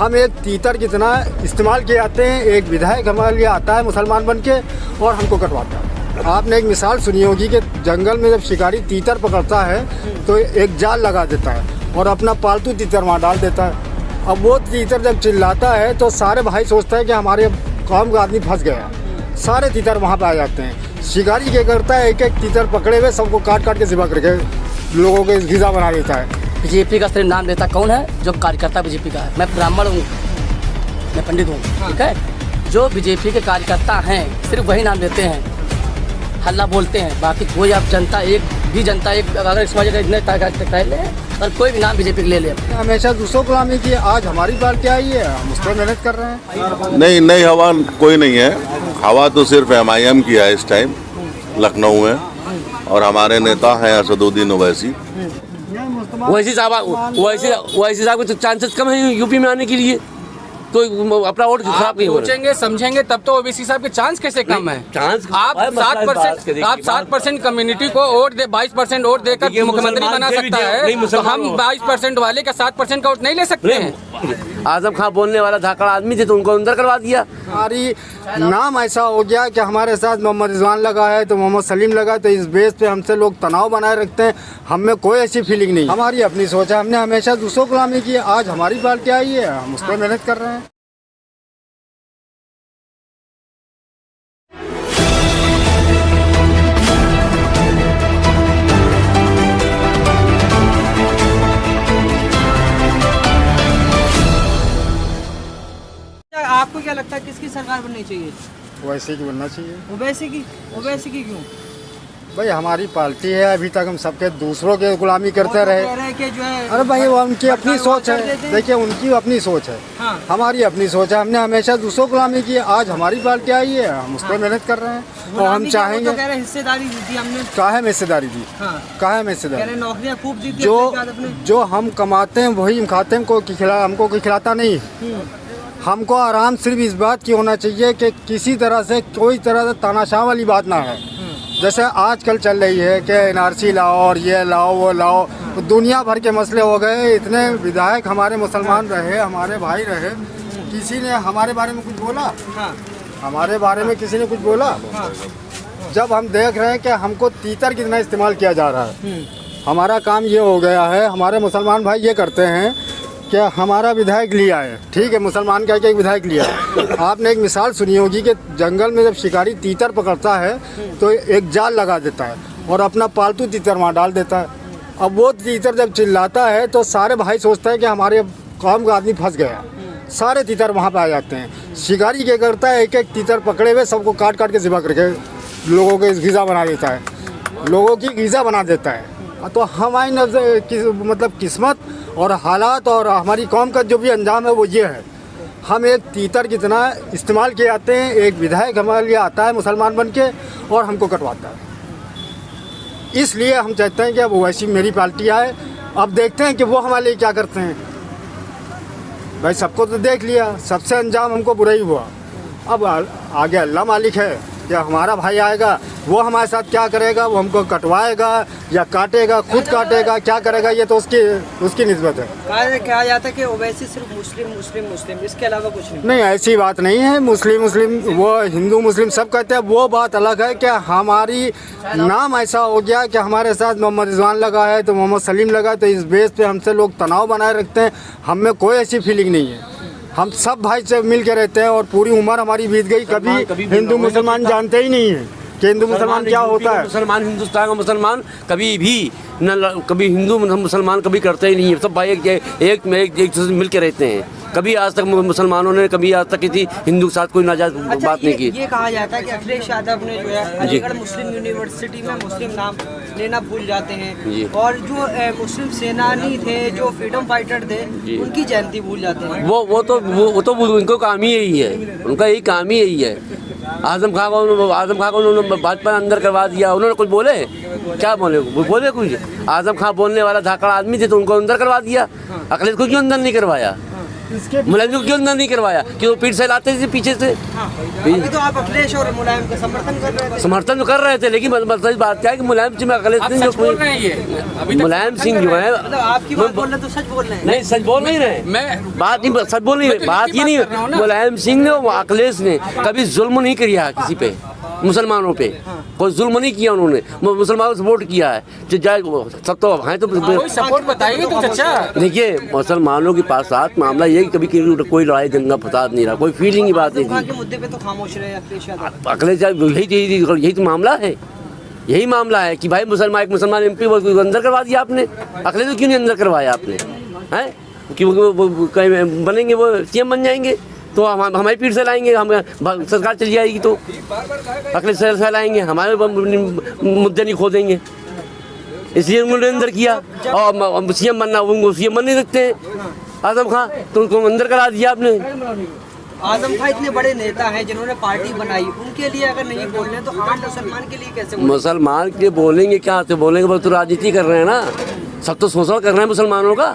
हम एक तीतर की तरह इस्तेमाल किए जाते हैं। एक विधायक हमारे लिए आता है मुसलमान बन के और हमको कटवाता है। आपने एक मिसाल सुनी होगी कि जंगल में जब शिकारी तीतर पकड़ता है तो एक जाल लगा देता है और अपना पालतू तीतर वहाँ डाल देता है। अब वो तीतर जब चिल्लाता है तो सारे भाई सोचते हैं कि हमारे कौम का आदमी फंस गया। सारे तीतर वहाँ पे आ जाते हैं। शिकारी क्या करता है, एक एक तीतर पकड़े हुए सबको काट काट के ज़िबा करके लोगों को ग़िज़ा बना देता है। बीजेपी का सिर्फ नाम लेता कौन है? जो कार्यकर्ता बीजेपी का है। मैं ब्राह्मण हूँ, मैं पंडित हूँ, ठीक है। जो बीजेपी के कार्यकर्ता हैं सिर्फ वही नाम लेते हैं, हल्ला बोलते हैं। बाकी कोई आप जनता एक भी जनता एक अगर इस वजह इतने कह ले और कोई भी नाम बीजेपी ले ले। हमेशा दूसरों को गुलामी की, आज हमारी पार्टी आई है, हम उस पर मेहनत कर रहे हैं। नहीं, नई हवा कोई नहीं है। हवा तो सिर्फ MIM की है इस टाइम लखनऊ में, और हमारे नेता हैं असदुद्दीन ओवैसी। वैसी साहब के चांसेस कम है यूपी में आने के लिए, तो अपना वोट खराब नहीं हो सोचेंगे समझेंगे तब तो ओबीसी साहब के चांस कैसे कम है? चांस आप 7% कम्युनिटी को वोट दे, 22% वोट देकर मुख्यमंत्री बना सकता है, तो हम 22% वाले का 7% का वोट नहीं ले सकते हैं। आजम खान बोलने वाला धाकड़ आदमी थे तो उनको अंदर करवा दिया। हमारी नाम ऐसा हो गया कि हमारे साथ मोहम्मद रिजवान लगा है तो मोहम्मद सलीम लगा है, तो इस बेस पे हमसे लोग तनाव बनाए रखते हैं। हम में कोई ऐसी फीलिंग नहीं। हमारी अपनी सोच है, हमने हमेशा दूसरों को गुलामी की, आज हमारी पार्टी आई है, हम उस पर मेहनत कर रहे हैं। आपको क्या लगता है किसकी सरकार बननी चाहिए? वैसे की बनना चाहिए। ओवैसी की क्यों? भाई हमारी पार्टी है, अभी तक हम सबके दूसरों के गुलामी करते रहे। जो है अरे भाई वो उनकी अपनी सोच है, देखिए उनकी अपनी सोच है। हाँ। हमारी अपनी सोच है, हमने हमेशा दूसरों को गुलामी की, आज हमारी पार्टी आई है, हम उस पर मेहनत कर रहे हैं। और हम चाहेंगे तो कह रहे हिस्सेदारी दी हमने। काहे में हिस्सेदारी दी? हाँ। काहे में हिस्सेदारी? नौकरियां खूब दी थी जो हम कमाते हैं वही हम खाते हैं, हमको कोई खिलाता नहीं। हमको आराम सिर्फ इस बात की होना चाहिए कि किसी तरह से कोई तरह से तानाशाह वाली बात ना है। जैसे आजकल चल रही है कि NRC लाओ और ये लाओ वो लाओ, तो दुनिया भर के मसले हो गए। इतने विधायक हमारे मुसलमान रहे, हमारे भाई रहे, किसी ने हमारे बारे में कुछ बोला? हमारे बारे में किसी ने कुछ बोला? जब हम देख रहे हैं कि हमको तीतर कितना इस्तेमाल किया जा रहा है। हमारा काम ये हो गया है, हमारे मुसलमान भाई ये करते हैं कि हमारा विधायक लिया है, ठीक है, मुसलमान का एक विधायक लिया है। आपने एक मिसाल सुनी होगी कि जंगल में जब शिकारी तीतर पकड़ता है तो एक जाल लगा देता है और अपना पालतू तीतर वहाँ डाल देता है। अब वो तीतर जब चिल्लाता है तो सारे भाई सोचते हैं कि हमारे कौम का आदमी फंस गया। सारे तीतर वहाँ पे आ जाते हैं। शिकारी क्या करता है, एक एक तीतर पकड़े हुए सबको काट काट के ज़िबा करके लोगों को ग़िज़ा बना देता है, लोगों की ग़िज़ा बना देता है। तो हमारी मतलब किस्मत और हालात और हमारी कौम का जो भी अंजाम है वो ये है। हम एक तीतर की तरह इस्तेमाल किए जाते हैं। एक विधायक हमारे लिए आता है मुसलमान बन के और हमको कटवाता है। इसलिए हम चाहते हैं कि अब वैसी मेरी पार्टी आए। अब देखते हैं कि वो हमारे लिए क्या करते हैं। भाई सबको तो देख लिया, सबसे अंजाम हमको बुरा ही हुआ। अब आगे अल्लाह मालिक है कि हमारा भाई आएगा, वो हमारे साथ क्या करेगा, वो हमको कटवाएगा या काटेगा, खुद काटेगा, क्या करेगा, ये तो उसकी निस्बत है। कहा जाता है कि ओवैसी सिर्फ मुस्लिम, इसके अलावा कुछ नहीं, ऐसी बात नहीं है। मुस्लिम वो हिंदू मुस्लिम सब कहते हैं, वो बात अलग है कि हमारी नाम ऐसा हो गया कि हमारे साथ मोहम्मद रिजवान लगा है तो मोहम्मद सलीम लगा है, तो इस बेस पे हमसे लोग तनाव बनाए रखते हैं। हम में कोई ऐसी फीलिंग नहीं है। हम सब भाई से मिल के रहते हैं और पूरी उम्र हमारी बीत गई, कभी हिंदू मुसलमान जानते ही नहीं है कि हिंदू मुसलमान क्या होता है। मुसलमान हिंदुस्तान का मुसलमान कभी भी कभी हिंदू मुसलमान कभी करते ही नहीं है। सब भाई एक दूसरे से मिल के रहते हैं। कभी आज तक मुसलमानों ने कभी आज तक किसी हिंदू के साथ कोई नाजायज बात नहीं की। ये कहा जाता है कि अखिलेश यादव ने जो है अलीगढ़ मुस्लिम यूनिवर्सिटी में मुस्लिम नाम लेना भूल जाते हैं, और जो मुस्लिम सेनानी थे, जो फ्रीडम फाइटर थे, उनकी जयंती भूल जाते हैं। वो तो उनको काम ही यही है, उनका यही काम ही यही है। आजम खान को उन्होंने भाजपा अंदर करवा दिया। उन्होंने कुछ बोले? क्या बोले कुछ? आजम खान बोलने वाला धाकड़ आदमी थे तो उनको अंदर करवा दिया। अखिलेश को क्यों अंदर नहीं करवाया? मुलायम को क्यों अंदर नहीं करवाया? क्यों पीठ से लाते थे पीछे से? अभी तो आप अखिलेश और मुलायम का समर्थन कर रहे थे। समर्थन तो कर रहे थे, लेकिन सच बात क्या है कि मुलायम सिंह अखिलेश सिंह जो कोई मुलायम सिंह जो है, मतलब आपकी बात बोल रहे तो सच बोल रहे हैं। नहीं सच बोल नहीं रहे, मैं बात नहीं सच बोल नहीं रहे, बात ये नहीं। मुलायम सिंह ने अखिलेश ने कभी जुल्म नहीं किया किसी पे, मुसलमानों पे कोई जुल्म नहीं किया उन्होंने, मुसलमानों को सपोर्ट किया है। जो जाए सब तो हैं तो कोई सपोर्ट बताइए तो अच्छा। देखिए मुसलमानों के पास साथ मामला ये कि कभी कोई लड़ाई दंगा फसाद नहीं रहा, कोई फीलिंग की बात नहीं के थी। मुद्दे पे तो खामोश रहे अखिलेश यादव। अखिलेश यही तो मामला है, यही मामला है कि भाई एक मुसलमान MP को अंदर करवा दिया आपने, अखिलेश को क्यों नहीं अंदर करवाया आपने? हैं कि वो कहीं बनेंगे, वो CM बन जाएंगे तो हमारी पीठ से लाएंगे, हम सरकार चली जाएगी तो अखिलेश से लाएंगे, हमारे मुद्दे नहीं खोदेंगे, इसलिए उन्होंने अंदर किया। और CM बनना, उनको CM बन नहीं सकते हैं आजम खां, तो उनको अंदर करा दिया आपने। आजम खां इतने बड़े नेता हैं जिन्होंने पार्टी बनाई, उनके लिए अगर नहीं बोल रहे तो आम मुसलमान के लिए कैसे? मुसलमान के लिए बोलेंगे, क्या से बोलेंगे? वो तो राजनीति कर रहे हैं ना, सब तो शोषण कर रहे हैं मुसलमानों का।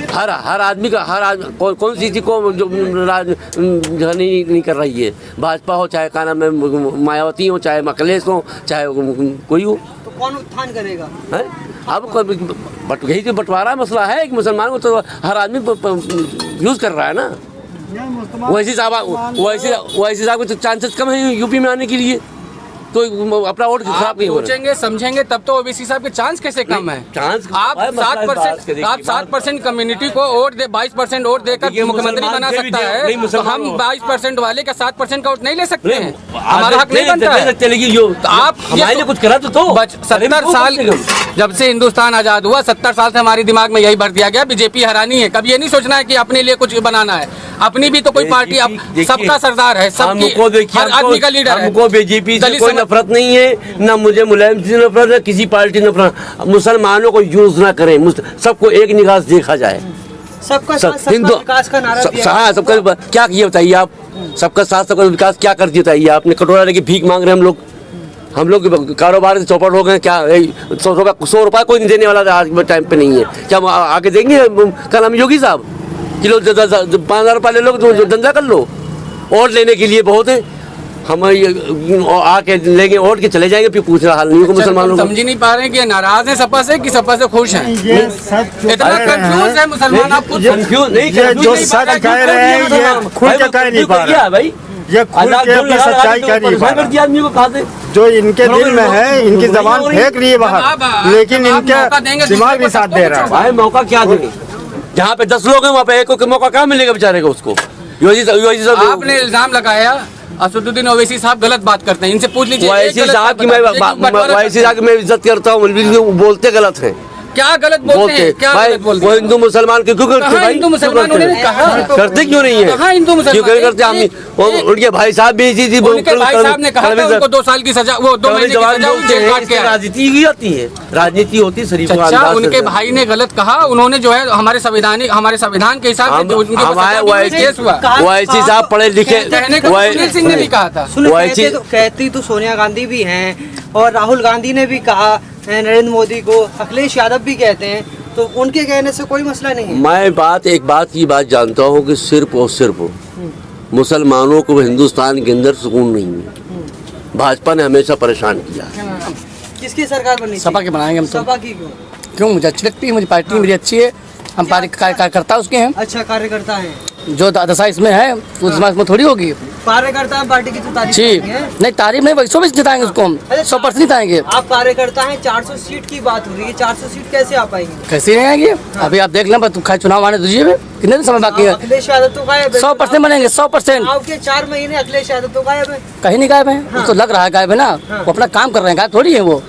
हर आदमी का, कौन सी चीज को जो नहीं कर रही है, भाजपा हो चाहे का नाम है मायावती हो, चाहे अखिलेश हो, चाहे कोई हो, तो कौन उत्थान करेगा? है अब यही तो बंटवारा मसला है कि मुसलमान को तो हर आदमी यूज कर रहा है ना। वैसे साहब को चांसेस कम है यूपी में आने के लिए, तो अपना वोट खराब नहीं हो रहा। सोचेंगे समझेंगे तब तो ओबीसी साहब के चांस कैसे कम है? चांस आप 7% कम्युनिटी को वोट दे, 22% वोट देकर मुख्यमंत्री बना सकता है, तो हम 22% वाले का 7% का वोट नहीं ले सकते हैं? हमारा हक नहीं बनता है। लेकिन जो आप हमारे लिए कुछ करा तो 70 साल जब से हिंदुस्तान आजाद हुआ, 70 साल से हमारे दिमाग में यही भर दिया गया बीजेपी हरानी है। कभी ये नहीं सोचना है कि अपने लिए कुछ बनाना है, अपनी भी तो कोई पार्टी, सबका सरदार है, सबकी हर आदमी का लीडर है। हमको बीजेपी से कोई नफरत नहीं है, ना मुझे मुलायम से नफरत है, किसी पार्टी नफरत। मुसलमानों को यूज ना करें, सबको एक निगाह से देखा जाए। सबका साथ सबका विकास का नारा दिया। हाँ, सबका क्या किया बताइए आप? सबका साथ सबका विकास क्या कर दिया बताइए आपने? कटोरा लेके भीख मांग रहे हैं हम लोग कारोबार से चौपट हो गए क्या? 100 रुपये कोई नहीं देने वाला आज के टाइम पे नहीं है, क्या हम आगे देंगे? कल हम योगी साहब किलो 5,000 रुपये ले लो तो धंधा कर लो, और लेने के लिए बहुत है, हम आके लेंगे वोट के चले जाएंगे, फिर पूछ रहा हाल नहीं को मुसलमानों को। समझ नहीं पा रहे हैं कि नाराज है सपा से कि सपा से खुश हैं? इतना कंफ्यूज है मुसलमान, आप कुछ कंफ्यूज नहीं, जो सच कह रहे हैं ये खुल के कह नहीं पा रहे भाई, ये खुल के अपनी सच्चाई कह नहीं पा रहे। आदमी को कहा जो इनके दिल में है, इनकी जबान फेंक रही है बाहर, लेकिन इनका दिमाग भी साथ दे रहा है। भाई मौका क्या देंगे? जहाँ पे 10 लोग हैं वहाँ पे एक को मौका कहाँ मिलेगा बेचारे को? उसको आपने इल्जाम लगाया असदुद्दीन ओवैसी साहब गलत बात करते हैं, इनसे पूछ लीजिए। ओवैसी साहब की मैं इज्जत करता हूँ, बोलते गलत है। क्या गलत बोलते हैं? क्या गलत बोलते हैं? वो हिंदू मुसलमान क्यों करते भाई? हिंदू मुसलमान उन्होंने कहा करते क्यों नहीं है? कहाँ हिंदू मुसलमान क्यों करते? हम उनके भाई साहब भी इसी थी, उनके भाई साहब ने कहा था उनको 2 साल की सजा, वो 2 महीने की सजा, जेल काट के राजनीति की होती है, राजनीति होती है शरीफ। अच्छा, उनके भाई ने गलत कहा, उन्होंने जो है हमारे संविधान के हिसाब से ओवैसी साहब पढ़े लिखे, सुनील सिंह ने भी कहा था। कहती तो सोनिया गांधी भी हैं और राहुल गांधी ने भी कहा, नरेंद्र मोदी को, अखिलेश यादव भी कहते हैं, तो उनके कहने से कोई मसला नहीं है। मैं एक बात जानता हूँ कि सिर्फ और सिर्फ मुसलमानों को हिंदुस्तान के अंदर सुकून नहीं है। भाजपा ने हमेशा परेशान किया। किसकी सरकार बनी? सपा के बनाएंगे हम। सपा की क्यों? मुझे अच्छी लगती है, मुझे पार्टी मेरी अच्छी है, हम कार्यकर्ता उसके हैं। अच्छा, कार्यकर्ता हैं। जो दशा इसमें है तो इसमें थोड़ी होगी। कार्यकर्ता हैं, पार्टी की तो तारीफ नहीं, तारीफ नहीं, 120 जिताएंगे उसको हम, 100% जिताएंगे। आप कार्यकर्ता हैं, 400 सीट की बात हो रही है, 400 सीट कैसे आ पाएंगे? कैसे नहीं आएंगे? अभी आप देख लें, खाली चुनाव आने दीजिए, कितने दिन समय बाकी है? अखिलेश यादव तो गायब है। 100% बनेंगे, 100%। आपके 4 महीने अखिलेश यादव तो गायब है। कहीं नहीं गायब है, उसको लग रहा है गायब है ना, वो अपना काम कर रहे हैं, गायब थोड़ी है वो।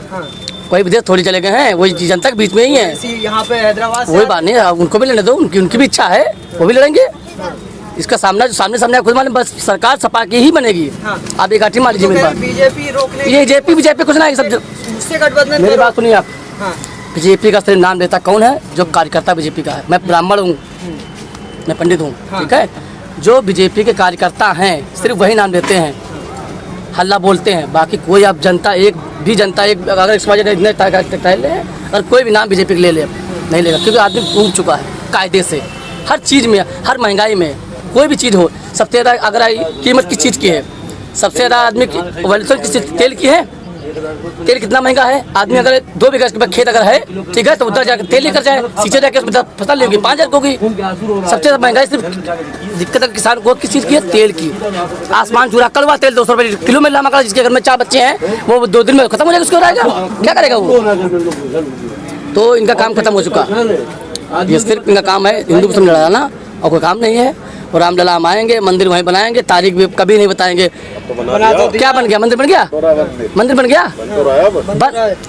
कोई विदेश थोड़ी चले गए हैं, वही जनता के बीच में ही है। यहाँ पे हैदराबाद वही बात नहीं, उनको भी लेने दो, उनकी भी इच्छा है, वो भी लड़ेंगे। इसका सामने खुद माने, बस सरकार सपा की ही बनेगी। आप एक आठी मान लीजिए मेरी बात। बीजेपी रोकने, ये बीजेपी कुछ ना, सब उससे गठबंधन। मेरी बात सुनिए आप, बीजेपी का सिर्फ नाम देता कौन है? जो कार्यकर्ता बीजेपी का है। मैं ब्राह्मण हूँ, मैं पंडित हूँ, ठीक है। जो बीजेपी के कार्यकर्ता हैं सिर्फ वही नाम देते हैं, हल्ला बोलते हैं, बाकी कोई आप जनता एक अगर अगर कोई भी नाम बीजेपी ले ले नहीं लेगा, क्योंकि आदमी टूट चुका है कायदे से। हर चीज़ में, हर महंगाई में कोई भी चीज़ हो, सबसे ज़्यादा अगर कीमत किस चीज़ की है, सबसे ज़्यादा आदमी वैल्यूएशन किस तेल की है। तेल कितना महंगा है, आदमी अगर 2 बीघा खेत अगर है, ठीक है, तो उधर जाकर तेल लेकर जाए, सीधे जाकर उसमें फसल लेगी 5,000 होगी। सबसे ज़्यादा महंगाई सिर्फ दिक्कत है किसान को किस चीज़ की है, तेल की। आसमान चूरा कड़वा तेल 200 रुपये किलो मिल रहा, जिसके घर में 4 बच्चे हैं वो 2 दिन में खत्म हो जाएगा, उसको रहेगा क्या करेगा वो। तो इनका काम खत्म हो चुका, ये सिर्फ इनका काम है हिंदू मुस्लिम लड़ाना और कोई काम नहीं है। और रामलला हम आएंगे, मंदिर वहीं बनाएंगे, तारीख भी कभी नहीं बताएंगे। क्या बन गया, मंदिर बन गया, मंदिर बन गया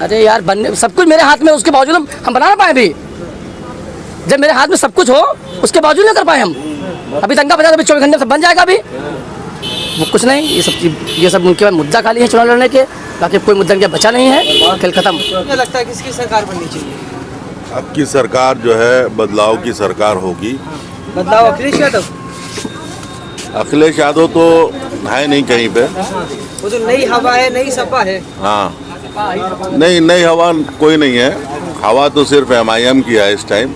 अरे यार बनने सब कुछ मेरे हाथ में, उसके बावजूद हम बना ना पाए भी। जब मेरे हाथ में सब कुछ हो उसके बावजूद नहीं कर पाए हम। अभी दंगा बजा, अभी 24 घंटे से बन जाएगा, अभी वो कुछ नहीं। ये सब उनके मुद्दा खाली है चुनाव लड़ने के, बाकी कोई मुद्दा इनका बचा नहीं है, खेल खत्म। मुझे लगता है किसकी सरकार बननी चाहिए? अब की सरकार जो है बदलाव की सरकार होगी। बदलाव अखिलेश यादव? अखिलेश यादव तो है नहीं कहीं पे। वो तो नई हवा है, नई सपा है। हाँ, नहीं नई हवा कोई नहीं है, हवा तो सिर्फ MIM की है इस टाइम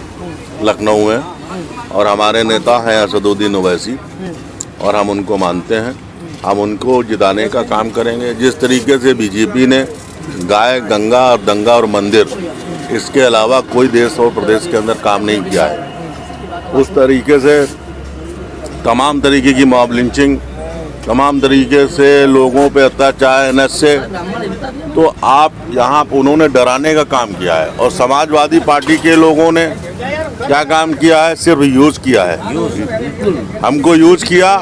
लखनऊ में। और हमारे नेता हैं असदुद्दीन ओवैसी और हम उनको मानते हैं, हम उनको जिताने का काम करेंगे। जिस तरीके से बीजेपी ने गाय, गंगा और दंगा और मंदिर, इसके अलावा कोई देश और प्रदेश के अंदर काम नहीं किया है, उस तरीके से तमाम तरीके की मॉब लिंचिंग, तमाम तरीके से लोगों पे अत्याचार, नशे, तो आप यहाँ उन्होंने डराने का काम किया है। और समाजवादी पार्टी के लोगों ने क्या काम किया है, सिर्फ यूज़ किया है, हमको यूज़ किया।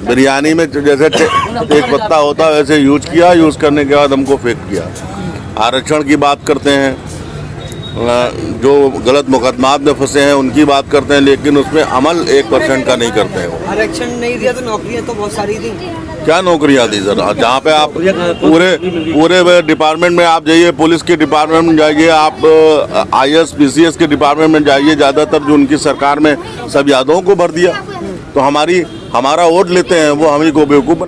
बिरयानी में जैसे तेज पत्ता होता है वैसे यूज़ किया, यूज़ करने के बाद हमको फेंक दिया। आरक्षण की बात करते हैं, जो गलत मुकदमात में फंसे हैं उनकी बात करते हैं, लेकिन उसमें अमल 1% का नहीं करते हैं वो। आरक्षण नहीं दिया तो नौकरियां तो बहुत सारी दी। क्या नौकरियां दी सर? जहाँ पे आप पूरे डिपार्टमेंट में आप जाइए, पुलिस के डिपार्टमेंट में जाइए, आप IAS PCS के डिपार्टमेंट में जाइए, ज़्यादातर जो उनकी सरकार में सब यादवों को भर दिया। तो हमारा वोट लेते हैं वो, हम ही को बेवकूफ़